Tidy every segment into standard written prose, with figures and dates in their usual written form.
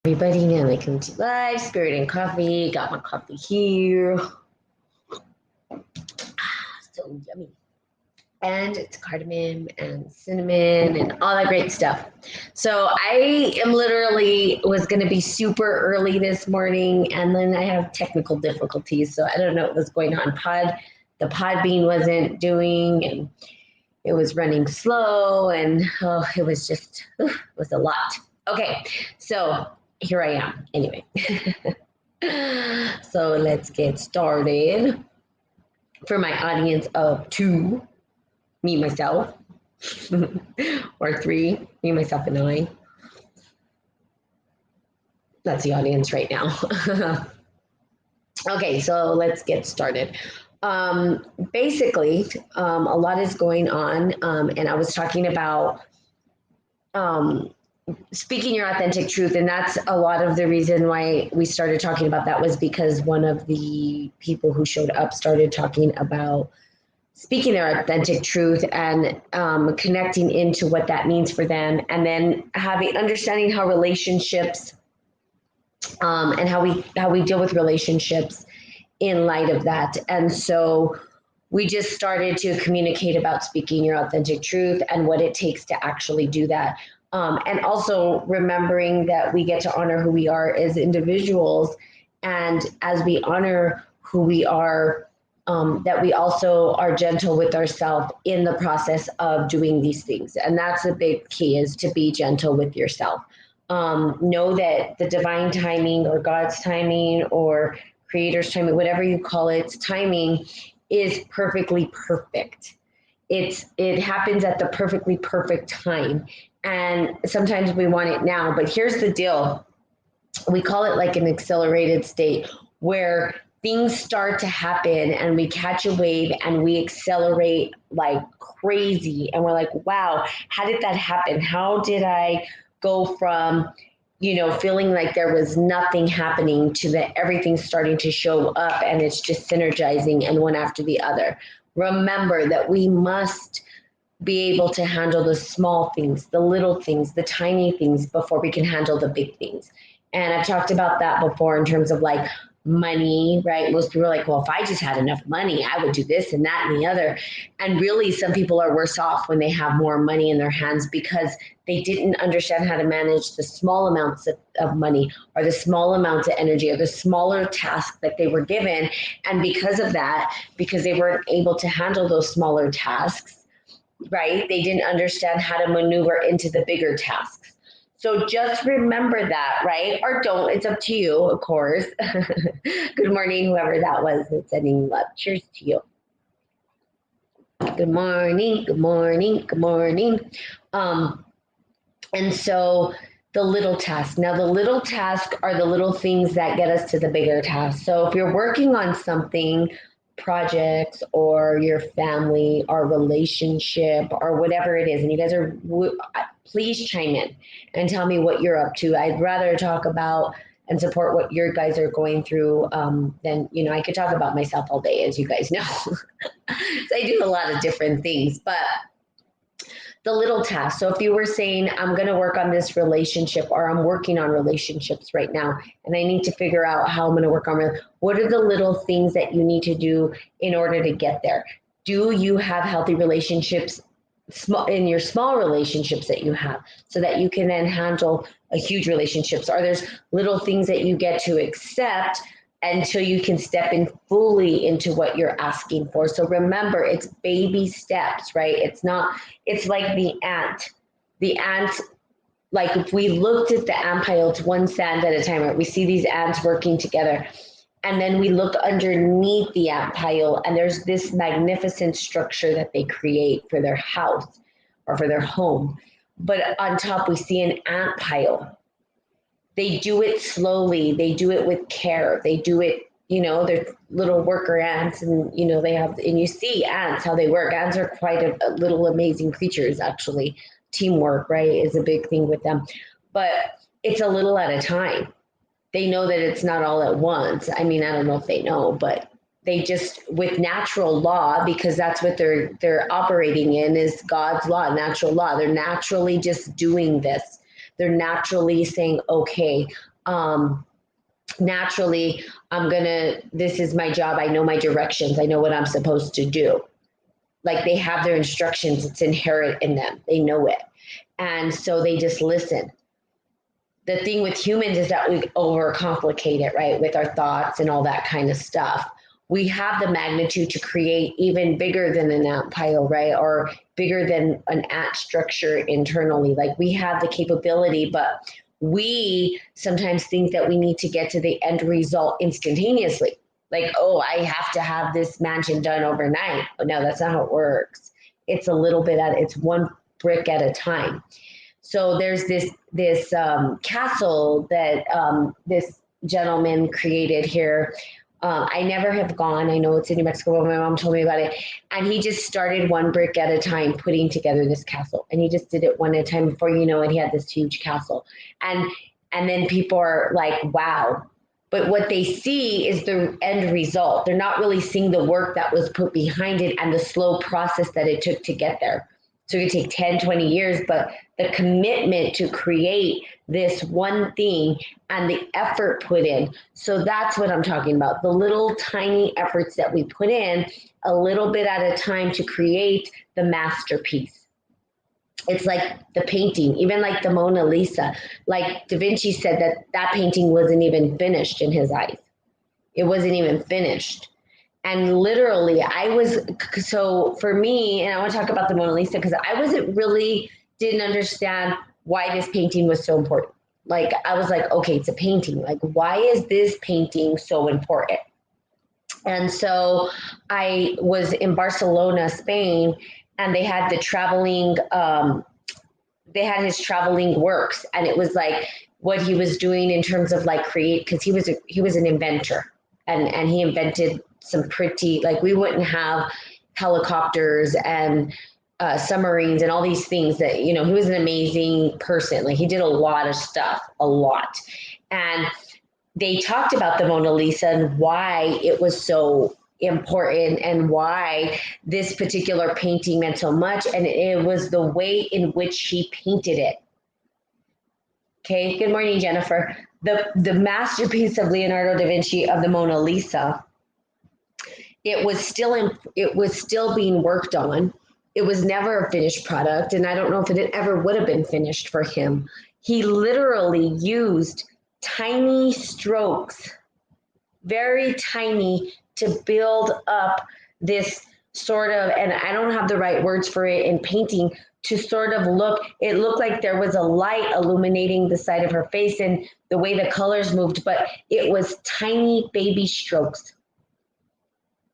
Everybody, now I come to live Spirit and Coffee. Got my coffee here. So yummy. And it's cardamom and cinnamon and all that great stuff. So I am literally was going to be super early this morning, and then I have technical difficulties. So I don't know what was going on. The Podbean wasn't doing, and it was running slow, and it was a lot. Okay, so here I am anyway. So let's get started. For my audience of 2, me, myself, or 3, me, myself, and I. That's the audience right now. Okay, so let's get started. Basically, a lot is going on, and I was talking about speaking your authentic truth, and that's a lot of the reason why we started talking about that was because one of the people who showed up started talking about speaking their authentic truth and connecting into what that means for them, and then understanding how relationships and how we deal with relationships in light of that. And so we just started to communicate about speaking your authentic truth and what it takes to actually do that. And also remembering that we get to honor who we are as individuals. And as we honor who we are, that we also are gentle with ourselves in the process of doing these things. And that's a big key, is to be gentle with yourself. Know that the divine timing or God's timing or creator's timing, whatever you call it, timing is perfectly perfect. It happens at the perfectly perfect time. And sometimes we want it now, but here's the deal. We call it like an accelerated state, where things start to happen and we catch a wave and we accelerate like crazy. And we're like, wow, how did that happen? How did I go from, feeling like there was nothing happening to that everything's starting to show up and it's just synergizing and one after the other? Remember that we must be able to handle the small things, the little things, the tiny things before we can handle the big things. And I've talked about that before in terms of like money, right? Most people are like, well, if I just had enough money, I would do this and that and the other. And really, some people are worse off when they have more money in their hands because they didn't understand how to manage the small amounts of money or the small amounts of energy or the smaller tasks that they were given. And because of that, because they weren't able to handle those smaller tasks, right? They didn't understand how to maneuver into the bigger tasks. So just remember that, right? Or don't, it's up to you, of course. Good morning, whoever that was that's sending love. Cheers to you. Good morning, good morning, good morning. And so the little tasks. Now the little tasks are the little things that get us to the bigger task. So if you're working on something, projects or your family or relationship or whatever it is, and you guys are, please chime in and tell me what you're up to. I'd rather talk about and support what your guys are going through than, I could talk about myself all day, as you guys know. So I do a lot of different things, but the little tasks. So if you were saying, I'm going to work on this relationship, or I'm working on relationships right now, and I need to figure out how I'm going to work on it, what are the little things that you need to do in order to get there? Do you have healthy relationships in your small relationships that you have, so that you can then handle a huge relationships? Are there little things that you get to accept until you can step in fully into what you're asking for? So remember, it's baby steps, right? It's like the ant. The ant, like if we looked at the ant pile, it's one sand at a time, right? We see these ants working together. And then we look underneath the ant pile, and there's this magnificent structure that they create for their house or for their home. But on top, we see an ant pile. They do it slowly. They do it with care. They do it, they're little worker ants, and, and you see ants, how they work. Ants are quite a little amazing creatures, actually. Teamwork, right, is a big thing with them. But it's a little at a time. They know that it's not all at once. I mean, I don't know if they know, but they just, with natural law, because that's what they're operating in, is God's law, natural law. They're naturally just doing this. They're naturally saying, okay, Naturally, this is my job. I know my directions. I know what I'm supposed to do. Like they have their instructions, it's inherent in them. They know it. And so they just listen. The thing with humans is that we overcomplicate it, right? With our thoughts and all that kind of stuff. We have the magnitude to create even bigger than an ant pile, right? Or bigger than an ant structure internally. Like we have the capability, but we sometimes think that we need to get to the end result instantaneously. Like, oh, I have to have this mansion done overnight. Oh, no, that's not how it works. It's a little bit it's one brick at a time. So there's this castle that this gentleman created here. I never have gone. I know it's in New Mexico, but my mom told me about it. And he just started one brick at a time putting together this castle. And he just did it one at a time. Before you know it, he had this huge castle. And then people are like, wow. But what they see is the end result. They're not really seeing the work that was put behind it and the slow process that it took to get there. So it could take 10, 20 years, but the commitment to create this one thing and the effort put in. So that's what I'm talking about. The little tiny efforts that we put in a little bit at a time to create the masterpiece. It's like the painting, even like the Mona Lisa. Like Da Vinci said that painting wasn't even finished in his eyes. It wasn't even finished. And literally so for me, and I want to talk about the Mona Lisa because didn't understand why this painting was so important. Like I was like, okay, it's a painting. Like why is this painting so important? And so I was in Barcelona, Spain, and they had his traveling works. And it was like what he was doing in terms of like because he was an inventor and he invented some pretty, like we wouldn't have helicopters and submarines and all these things that, he was an amazing person. Like he did a lot of stuff, a lot. And they talked about the Mona Lisa and why it was so important and why this particular painting meant so much. And it was the way in which he painted it. Okay, good morning, Jennifer. The masterpiece of Leonardo da Vinci of the Mona Lisa, it was still being worked on. It was never a finished product, and I don't know if it ever would have been finished for him. He literally used tiny strokes, very tiny, to build up this sort of, and I don't have the right words for it in painting, to sort of it looked like there was a light illuminating the side of her face and the way the colors moved, but it was tiny baby strokes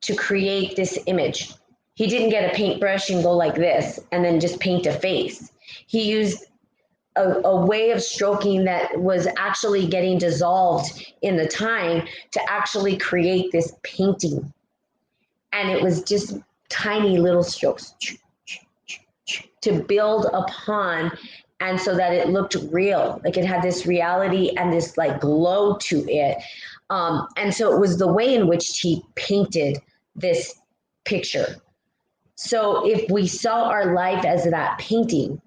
to create this image. He didn't get a paintbrush and go like this and then just paint a face. He used a way of stroking that was actually getting dissolved in the time to actually create this painting. And it was just tiny little strokes to build upon, and so that it looked real, like it had this reality and this like glow to it. And so it was the way in which he painted this picture. So if we saw our life as that painting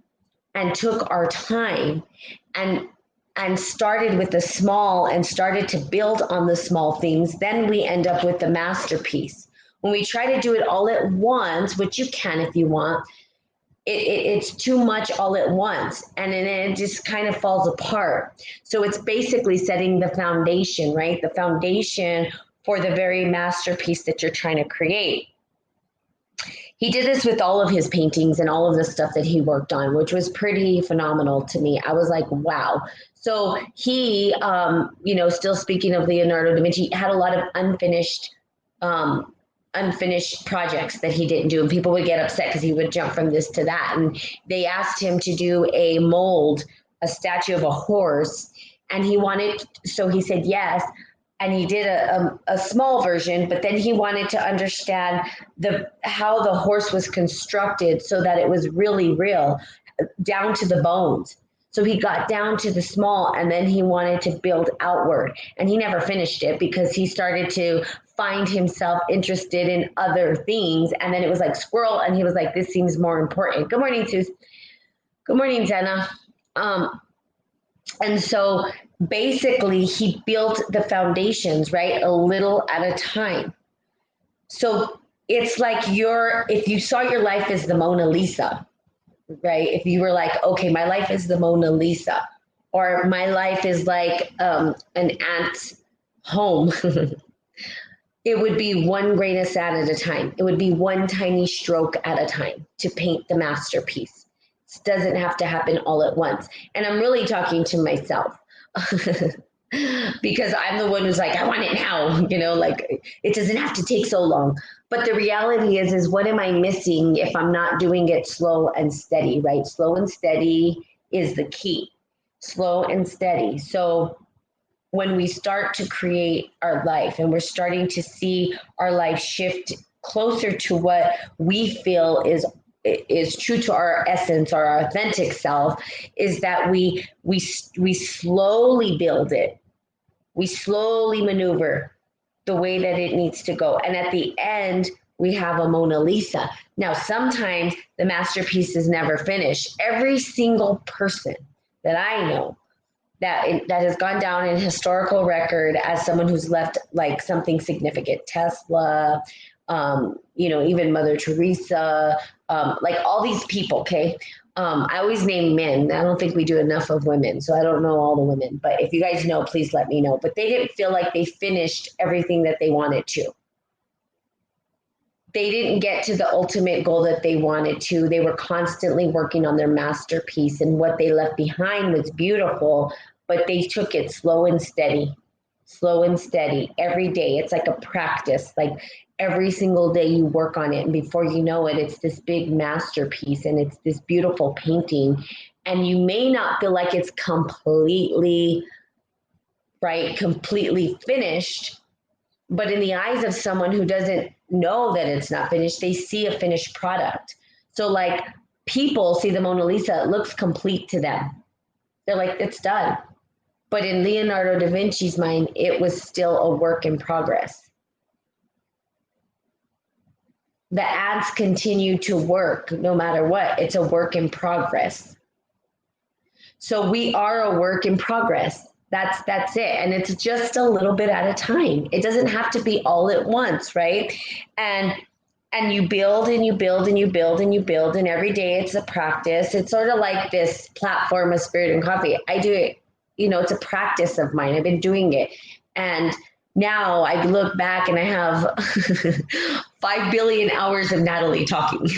and took our time and started with the small and started to build on the small things, then we end up with the masterpiece. When we try to do it all at once, which you can if you want, it's too much all at once, and then it just kind of falls apart. So it's basically setting the foundation, right? The foundation for the very masterpiece that you're trying to create. He did this with all of his paintings and all of the stuff that he worked on, which was pretty phenomenal to me. I was like, wow. So he, still speaking of Leonardo da Vinci, had a lot of unfinished projects that he didn't do, and people would get upset because he would jump from this to that. And they asked him to do a statue of a horse, and so he said yes. And he did a small version, but then he wanted to understand how the horse was constructed so that it was really real, down to the bones. So he got down to the small, and then he wanted to build outward. And he never finished it because he started to find himself interested in other things. And then it was like squirrel, and he was like, this seems more important. Good morning, Suze. Good morning, Zena. And so basically he built the foundations, right? A little at a time. So it's like if you saw your life as the Mona Lisa, right? If you were like, okay, my life is the Mona Lisa, or my life is like an ant's home, it would be one grain of sand at a time. It would be one tiny stroke at a time to paint the masterpiece. It doesn't have to happen all at once. And I'm really talking to myself because I'm the one who's like, I want it now, like it doesn't have to take so long. But the reality is what am I missing if I'm not doing it slow and steady, right? Slow and steady is the key. Slow and steady. So when we start to create our life and we're starting to see our life shift closer to what we feel is true to our essence or our authentic self, is that we slowly build it. We slowly maneuver the way that it needs to go. And at the end, we have a Mona Lisa. Now, sometimes the masterpiece is never finished. Every single person that I know that has gone down in historical record as someone who's left like something significant, Tesla, even Mother Teresa, like all these people, okay? I always name men. I don't think we do enough of women, so I don't know all the women. But if you guys know, please let me know. But they didn't feel like they finished everything that they wanted to. They didn't get to the ultimate goal that they wanted to. They were constantly working on their masterpiece, and what they left behind was beautiful, but they took it slow and steady every day. It's like a practice. Like every single day you work on it, and before you know it, it's this big masterpiece and it's this beautiful painting. And you may not feel like it's completely finished, but in the eyes of someone who doesn't know that it's not finished, they see a finished product. So like people see the Mona Lisa, it looks complete to them. They're like, it's done. But in Leonardo da Vinci's mind, it was still a work in progress. The ads continue to work no matter what. It's a work in progress. So we are a work in progress. That's it. And it's just a little bit at a time. It doesn't have to be all at once, right? And you build and you build and you build and you build, and every day it's a practice. It's sort of like this platform of Spirit and Coffee. I do it, it's a practice of mine. I've been doing it. And now I look back and I have 5 billion hours of Natalie talking.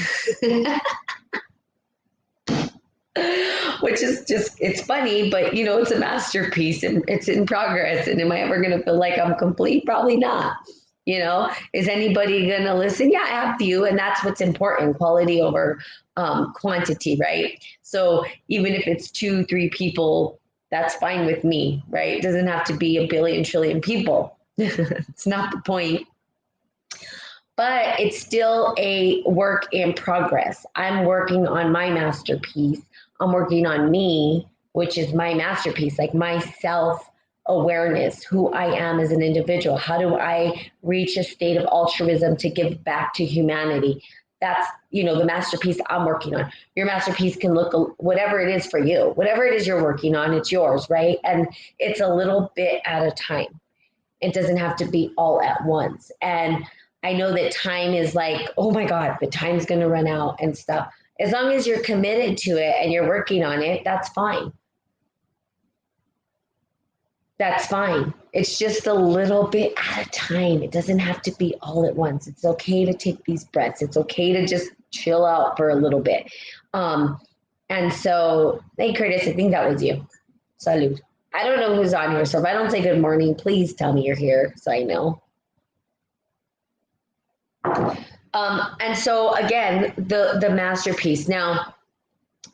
Which is just, it's funny, but it's a masterpiece and it's in progress. And am I ever going to feel like I'm complete? Probably not. Is anybody going to listen? Yeah, I have few. And that's what's important, quality over quantity, right? So even if it's 2-3 people, that's fine with me, right? It doesn't have to be a billion trillion people. It's not the point. But it's still a work in progress. I'm working on my masterpiece. I'm working on me, which is my masterpiece, like my self-awareness, who I am as an individual. How do I reach a state of altruism to give back to humanity? That's, the masterpiece I'm working on. Your masterpiece can look whatever it is for you. Whatever it is you're working on, it's yours, right? And it's a little bit at a time. It doesn't have to be all at once. And I know that time is like, oh my God, the time's going to run out and stuff. As long as you're committed to it and you're working on it, that's fine. That's fine. It's just a little bit at a time. It doesn't have to be all at once. It's okay to take these breaths. It's okay to just chill out for a little bit. And so, hey, Curtis, I think that was you. Salud. I don't know who's on here, so if I don't say good morning, please tell me you're here so I know. And so again, the masterpiece. Now,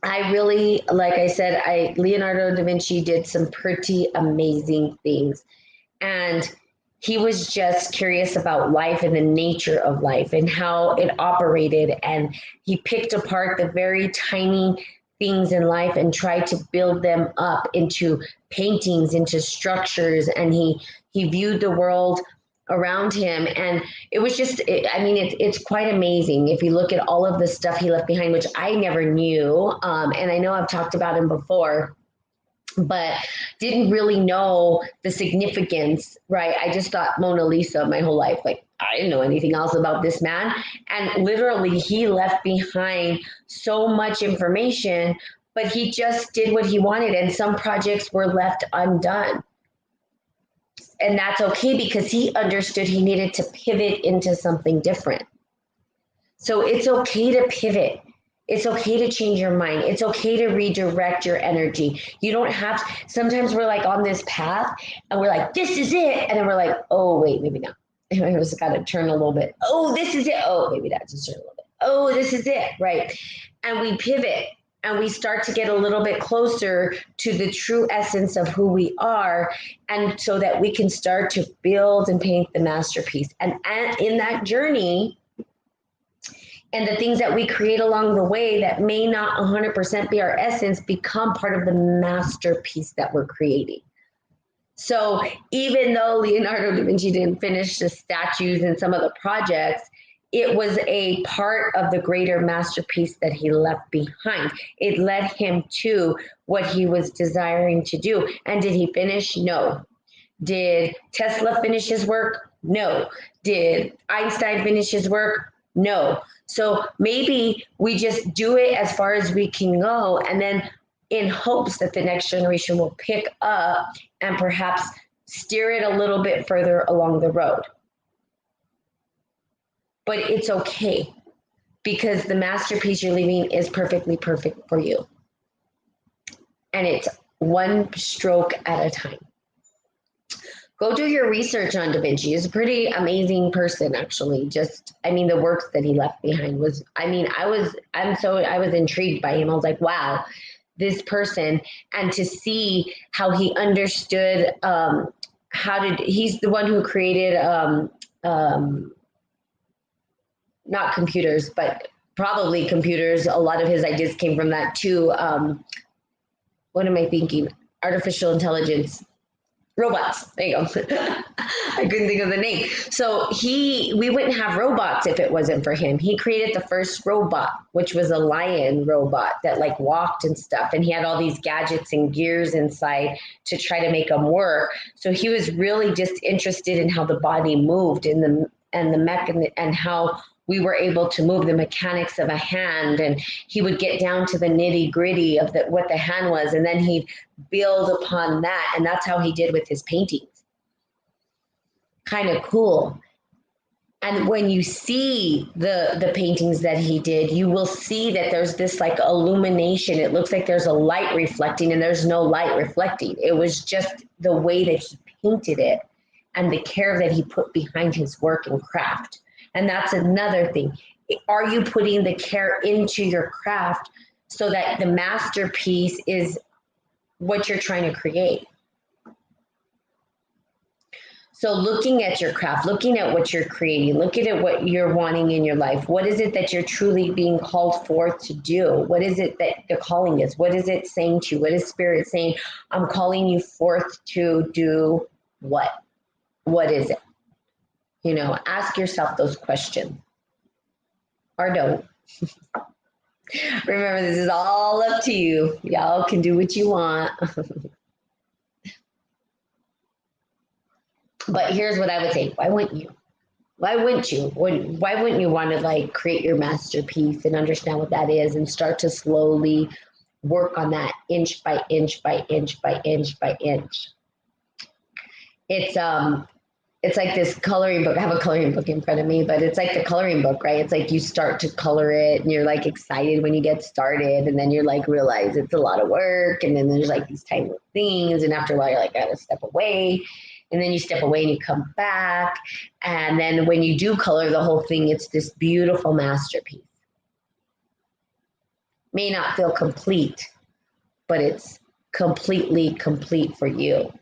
I really, like I said, Leonardo da Vinci did some pretty amazing things. And he was just curious about life and the nature of life and how it operated. And he picked apart the very tiny things in life and tried to build them up into paintings, into structures. And he viewed the world around him, and it was just, it's quite amazing if you look at all of the stuff he left behind, which I never knew. And I know I've talked about him before, but didn't really know the significance, right? I just thought Mona Lisa my whole life. Like, I didn't know anything else about this man. And literally, he left behind so much information, but he just did what he wanted. And some projects were left undone. And that's okay because he understood he needed to pivot into something different. So it's okay to pivot. It's okay to change your mind. It's okay to redirect your energy. You don't have, sometimes we're like on this path and we're like, this is it. And then we're like, oh, wait, maybe not. And I just got to turn a little bit. Oh, this is it. Oh, maybe not. Just turn a little bit. Oh, this is it. Right. And we pivot and we start to get a little bit closer to the true essence of who we are. And so that we can start to build and paint the masterpiece. And in that journey, and the things that we create along the way that may not 100% be our essence become part of the masterpiece that we're creating. So even though Leonardo da Vinci didn't finish the statues and some of the projects, it was a part of the greater masterpiece that he left behind. It led him to what he was desiring to do. And did he finish? No. Did Tesla finish his work? No. Did Einstein finish his work? No. So maybe we just do it as far as we can go, and then in hopes that the next generation will pick up and perhaps steer it a little bit further along the road. But it's okay because the masterpiece you're leaving is perfectly perfect for you. And it's one stroke at a time. Go do your research on Da Vinci. He's a pretty amazing person, actually. The works that he left behind was, I was intrigued by him. I was like, wow, this person. And to see how he understood, he's the one who created, not computers, but probably computers. A lot of his ideas came from that too. What am I thinking? Artificial intelligence. Robots. There you go. I couldn't think of the name. So we wouldn't have robots if it wasn't for him. He created the first robot, which was a lion robot that like walked and stuff. And he had all these gadgets and gears inside to try to make them work. So he was really just interested in how the body moved and the mechanism and how we were able to move the mechanics of a hand, and he would get down to the nitty gritty of what the hand was, and then he'd build upon that, and that's how he did with his paintings. Kind of cool. And when you see the paintings that he did, you will see that there's this like illumination. It looks like there's a light reflecting, and there's no light reflecting. It was just the way that he painted it and the care that he put behind his work and craft. And that's another thing. Are you putting the care into your craft so that the masterpiece is what you're trying to create? So looking at your craft, looking at what you're creating, looking at what you're wanting in your life. What is it that you're truly being called forth to do? What is it that the calling is? What is it saying to you? What is Spirit saying? I'm calling you forth to do what? What is it? Ask yourself those questions. Or don't. Remember, this is all up to you. Y'all can do what you want. But here's what I would say. Why wouldn't you? Why wouldn't you? Why wouldn't you want to like create your masterpiece and understand what that is and start to slowly work on that inch by inch by inch by inch by inch? It's like this coloring book. I have a coloring book in front of me, but it's like the coloring book, right? It's like you start to color it and you're like excited when you get started, and then you're like realize it's a lot of work, and then there's like these tiny little things, and after a while you're like, I gotta step away, and then you step away and you come back, and then when you do color the whole thing, it's this beautiful masterpiece. May not feel complete, but it's completely complete for you.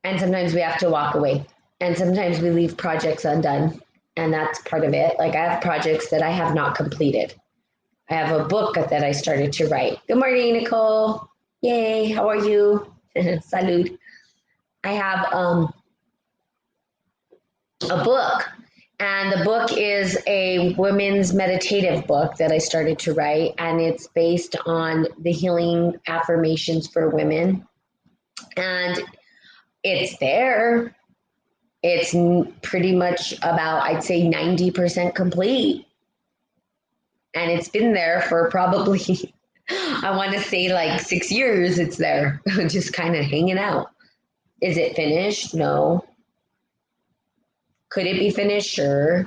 And sometimes we have to walk away, and sometimes we leave projects undone, and that's part of it. Like I have projects that I have not completed. I have a book that I started to write. Good morning, Nicole. Yay, how are you? Salud. I have a book, And the book is a women's meditative book that I started to write, and it's based on the healing affirmations for women. And it's there. It's pretty much about, I'd say, 90% complete. And it's been there for probably, I want to say like 6 years, it's there, just kind of hanging out. Is it finished? No. Could it be finished? Sure.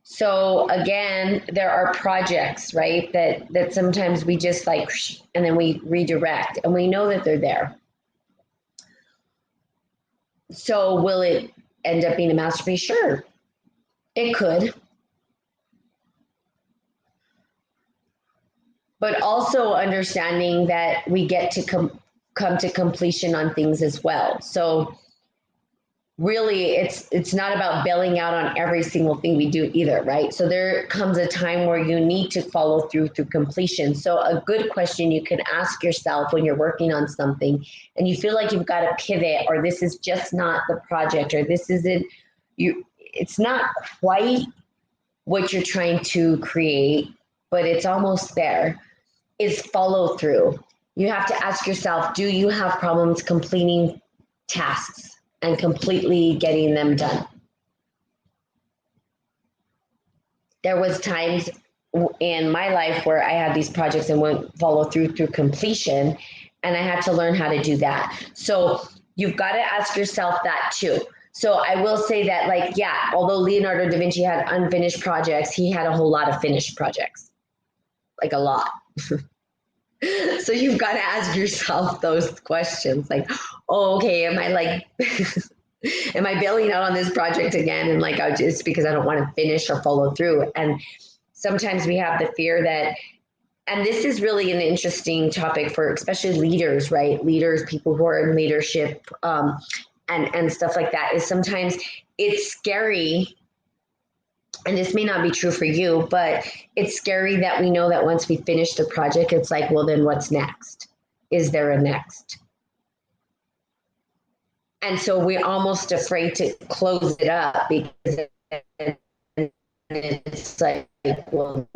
So again, there are projects, right? That sometimes we just like, and then we redirect, and we know that they're there. So will it end up being a masterpiece? Sure, it could. But also understanding that we get to come to completion on things as well. So really it's not about bailing out on every single thing we do either, right? So there comes a time where you need to follow through completion. So a good question you can ask yourself when you're working on something and you feel like you've got to pivot, or this is just not the project, or this isn't you, it's not quite what you're trying to create, but it's almost there, is follow through. You have to ask yourself, do you have problems completing tasks and completely getting them done? There was times in my life where I had these projects and wouldn't follow through completion, and I had to learn how to do that. So you've got to ask yourself that too. So I will say that, like, yeah, although Leonardo da Vinci had unfinished projects, he had a whole lot of finished projects, like a lot. So you've got to ask yourself those questions, like, oh, okay, am I like, am I bailing out on this project again? And like, just because I don't want to finish or follow through. And sometimes we have the fear that, and this is really an interesting topic for especially leaders, right? Leaders, people who are in leadership, and stuff like that, is sometimes it's scary. And this may not be true for you, but it's scary that we know that once we finish the project, it's like, well, then what's next? Is there a next? And so we're almost afraid to close it up because it's like, well,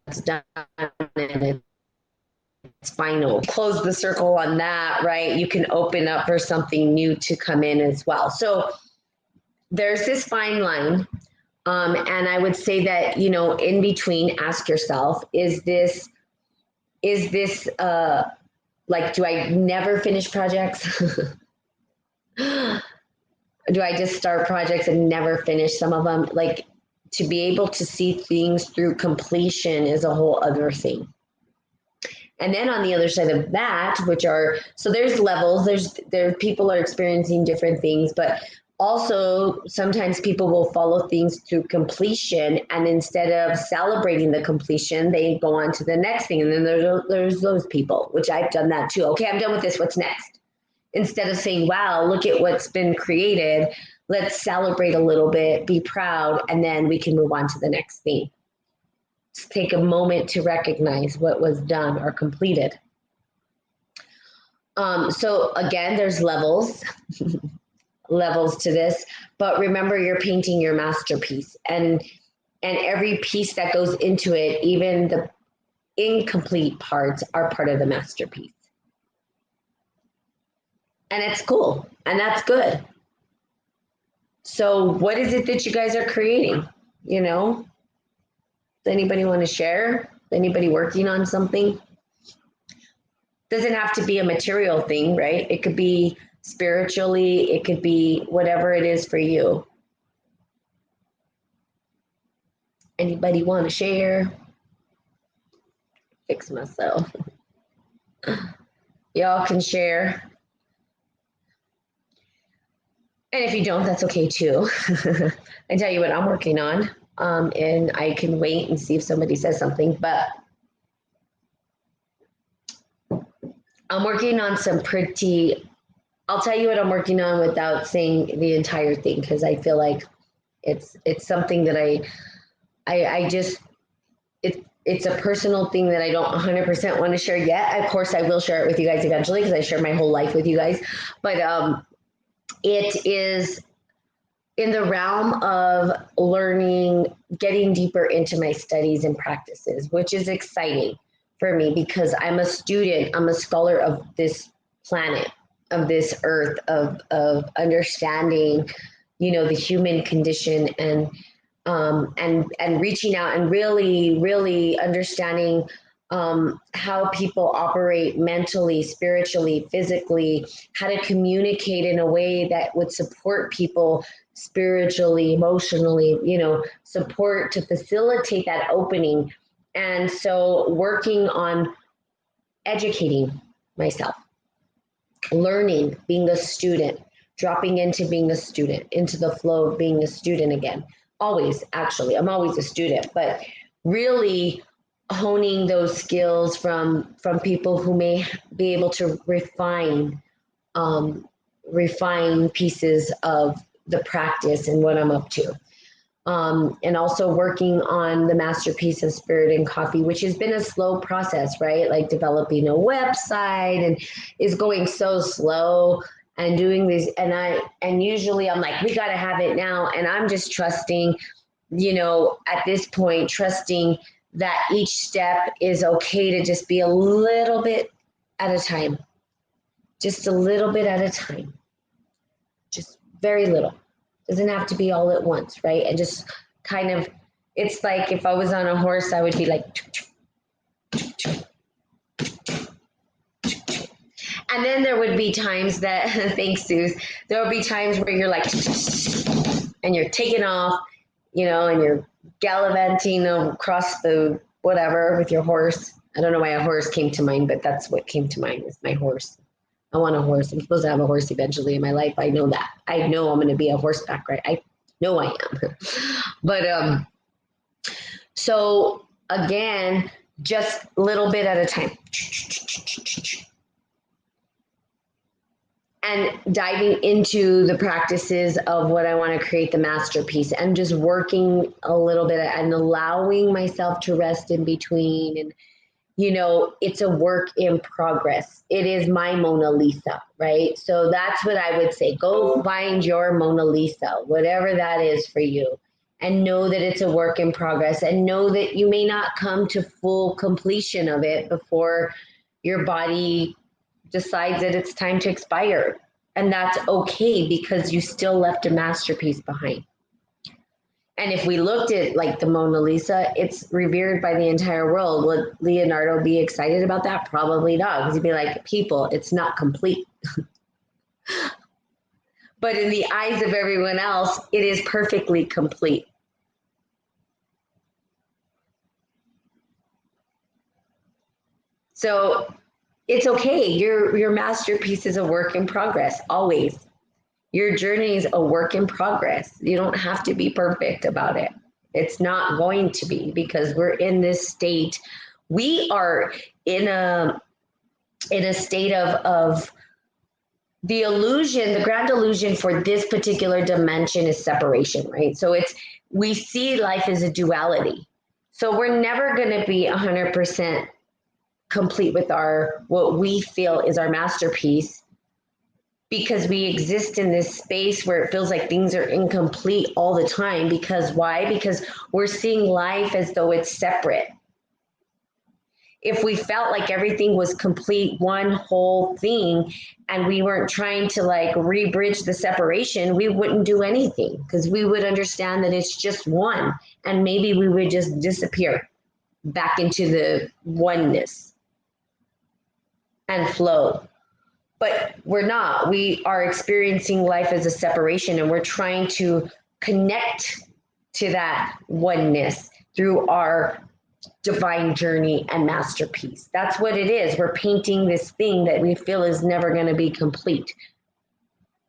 it's done and it's final. Close the circle on that, right? You can open up for something new to come in as well. So there's this fine line. And I would say that, in between, ask yourself, is this like, do I never finish projects? Do I just start projects and never finish some of them? Like, to be able to see things through completion is a whole other thing. And then on the other side of that, so there's levels, there people are experiencing different things, but also sometimes people will follow things through completion, and instead of celebrating the completion, they go on to the next thing. And then there's those people, which I've done that too. Okay, I'm done with this. What's next? Instead of saying, wow, look at what's been created, let's celebrate a little bit, be proud, and then we can move on to the next thing. Just take a moment to recognize what was done or completed. So again, there's levels to this, but remember, you're painting your masterpiece, and every piece that goes into it, even the incomplete parts, are part of the masterpiece. And it's cool, and that's good. So what is it that you guys are creating? Does anybody want to share? Anybody working on something? Doesn't have to be a material thing, right? It could be spiritually, it could be whatever it is for you. Anybody want to share? Fix myself. Y'all can share. And if you don't, that's okay too. I tell you what I'm working on, and I can wait and see if somebody says something, but I'm working on I'll tell you what I'm working on without saying the entire thing, because I feel like it's something that I just, it's a personal thing that I don't 100% want to share yet. Of course, I will share it with you guys eventually, because I share my whole life with you guys. But it is in the realm of learning, getting deeper into my studies and practices, which is exciting for me because I'm a student, I'm a scholar of this planet, of this earth, of understanding, the human condition and reaching out and really understanding how people operate mentally, spiritually, physically, how to communicate in a way that would support people spiritually, emotionally, support to facilitate that opening. And so working on educating myself, learning, being a student, dropping into being a student, into the flow of being a student again. Always, actually, I'm always a student, but really honing those skills from people who may be able to refine pieces of the practice and what I'm up to. And also working on the masterpiece of Spirit and Coffee, which has been a slow process, right? Like developing a website and is going so slow and doing these. And usually I'm like, we got to have it now. And I'm just trusting, at this point, trusting that each step is okay to just be a little bit at a time, just a little bit at a time, just very little. Doesn't have to be all at once, right? And just kind of, it's like if I was on a horse, I would be like, and then there would be times that, thanks, Suze, there would be times where you're like, and you're taking off, and you're gallivanting across the whatever with your horse. I don't know why a horse came to mind, but that's what came to mind is my horse. I want a horse. I'm supposed to have a horse eventually in my life. I know that. I know I'm going to be a horseback, right? I know I am. But so again, just a little bit at a time. And diving into the practices of what I want to create the masterpiece and just working a little bit and allowing myself to rest in between. And, it's a work in progress. It is my Mona Lisa, right? So that's what I would say. Go find your Mona Lisa, whatever that is for you, and know that it's a work in progress and know that you may not come to full completion of it before your body decides that it's time to expire. And that's okay because you still left a masterpiece behind. And if we looked at like the Mona Lisa, it's revered by the entire world. Would Leonardo be excited about that? Probably not, because he'd be like, people, it's not complete. But in the eyes of everyone else, it is perfectly complete. So it's okay. Your masterpiece is a work in progress, always. Your journey is a work in progress. You don't have to be perfect about it. It's not going to be because we're in this state. We are in a state of the illusion, the grand illusion for this particular dimension is separation, right? So we see life as a duality. So we're never going to be 100% complete with what we feel is our masterpiece, because we exist in this space where it feels like things are incomplete all the time. Because why? Because we're seeing life as though it's separate. If we felt like everything was complete, one whole thing, and we weren't trying to like re-bridge the separation, we wouldn't do anything because we would understand that it's just one, and maybe we would just disappear back into the oneness and flow. But we're not. We are experiencing life as a separation, and we're trying to connect to that oneness through our divine journey and masterpiece. That's what it is. We're painting this thing that we feel is never going to be complete,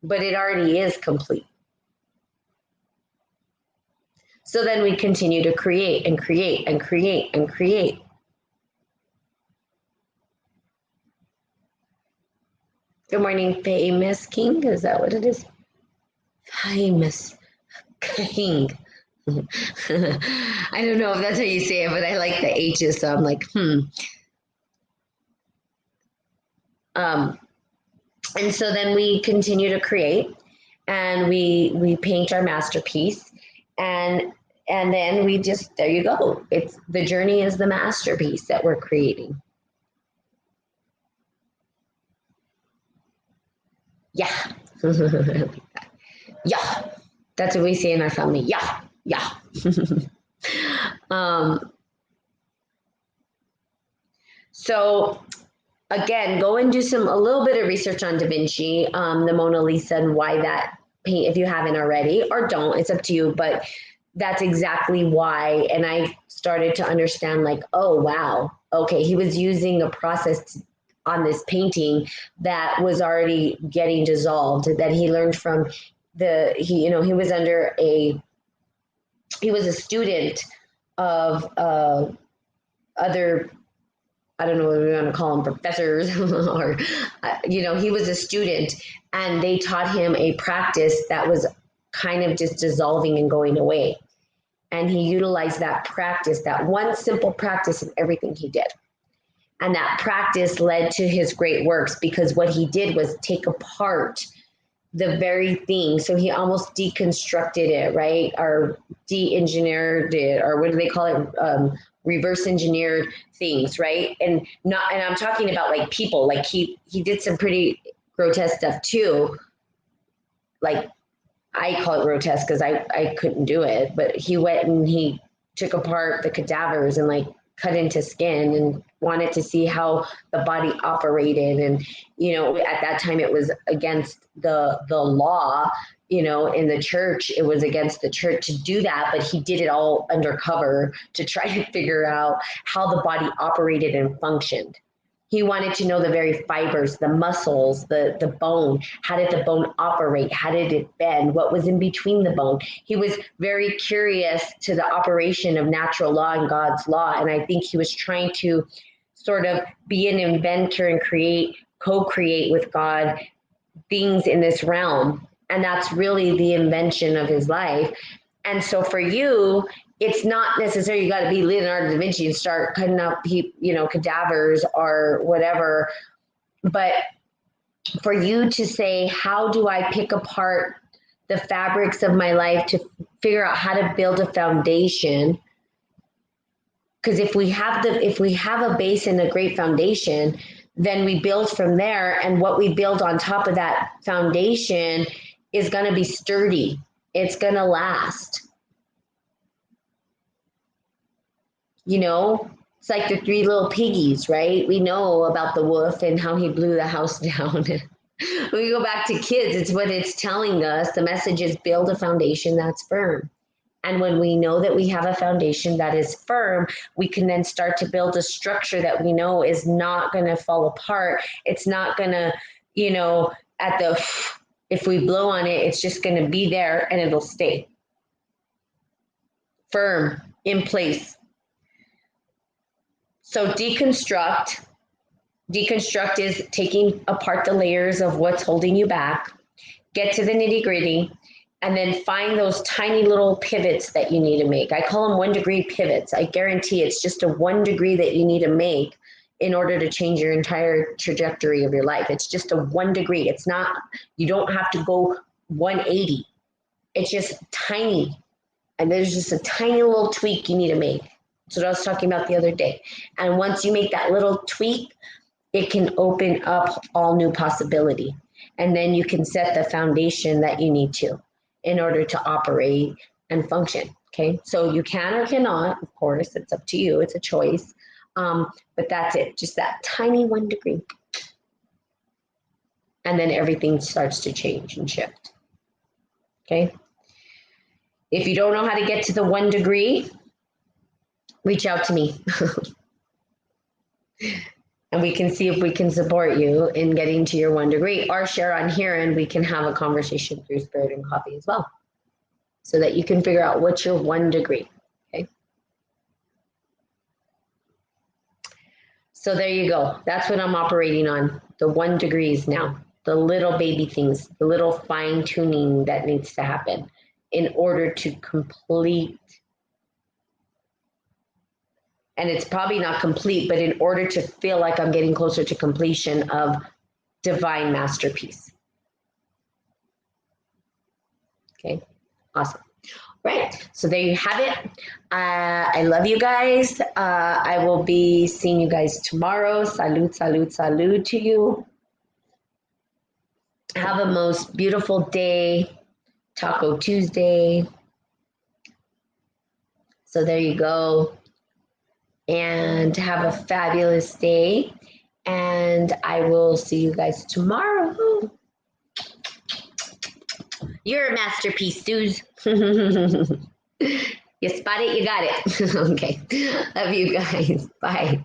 but it already is complete. So then we continue to create and create and create and create. Good morning, famous king. Is that what it is? Famous king. I don't know if that's how you say it, but I like the H's, so I'm like, And so then we continue to create. and we paint our masterpiece, and then we just, there you go. It's the journey is the masterpiece that we're creating. Yeah. Yeah. That's what we say in our family. Yeah. Yeah. um, so again, go and do a little bit of research on Da Vinci, the Mona Lisa, and why that paint, if you haven't already, or don't, it's up to you. But that's exactly why. And I started to understand, like, oh, wow, okay, he was using a process on this painting that was already getting dissolved, that he learned from he was under he was a student of other, I don't know what we want to call them, professors, or, he was a student, and they taught him a practice that was kind of just dissolving and going away. And he utilized that practice, that one simple practice, in everything he did. And that practice led to his great works, because what he did was take apart the very thing. So he almost deconstructed it, right? Or de-engineered it, or what do they call it? Reverse engineered things, right? And I'm talking about like people, like he did some pretty grotesque stuff too. Like, I call it grotesque because I couldn't do it, but he went and he took apart the cadavers and like cut into skin and wanted to see how the body operated. And, at that time it was against the law, in the church, it was against the church to do that, but he did it all undercover to try to figure out how the body operated and functioned. He wanted to know the very fibers, the muscles, the bone. How did the bone operate? How did it bend? What was in between the bone? He was very curious to the operation of natural law and God's law. And I think he was trying to sort of be an inventor and co-create with God things in this realm. And that's really the invention of his life. And so for you, it's not necessarily you got to be Leonardo da Vinci and start cutting up, cadavers or whatever. But for you to say, how do I pick apart the fabrics of my life to figure out how to build a foundation? Because if we have a base and a great foundation, then we build from there. And what we build on top of that foundation is going to be sturdy. It's going to last. It's like the three little piggies, right? We know about the wolf and how he blew the house down. When we go back to kids, it's what it's telling us. The message is build a foundation that's firm. And when we know that we have a foundation that is firm, we can then start to build a structure that we know is not going to fall apart. It's not going to, if we blow on it, it's just going to be there and it'll stay firm, in place. So deconstruct is taking apart the layers of what's holding you back, get to the nitty gritty, and then find those tiny little pivots that you need to make. I call them 1 degree pivots. I guarantee it's just a 1 degree that you need to make in order to change your entire trajectory of your life. It's just a 1 degree. It's not, you don't have to go 180. It's just tiny. And there's just a tiny little tweak you need to make. That's what I was talking about the other day. And once you make that little tweak, it can open up all new possibility. And then you can set the foundation that you need to in order to operate and function. Okay, so you can or cannot, of course, it's up to you, it's a choice. But that's it, just that tiny 1 degree. And then everything starts to change and shift. Okay. If you don't know how to get to the 1 degree, reach out to me. And we can see if we can support you in getting to your 1 degree, or share on here and we can have a conversation through Spirit and Coffee as well, so that you can figure out what's your 1 degree. Okay. So there you go. That's what I'm operating on. The 1 degrees now, the little baby things, the little fine tuning that needs to happen in order to complete. And it's probably not complete, but in order to feel like I'm getting closer to completion of divine masterpiece. Okay, awesome. Right, so there you have it. I love you guys. I will be seeing you guys tomorrow. Salud, salud, salud to you. Have a most beautiful day. Taco Tuesday. So there you go. And have a fabulous day. And I will see you guys tomorrow. You're a masterpiece, dudes. You spot it, you got it. Okay. Love you guys. Bye.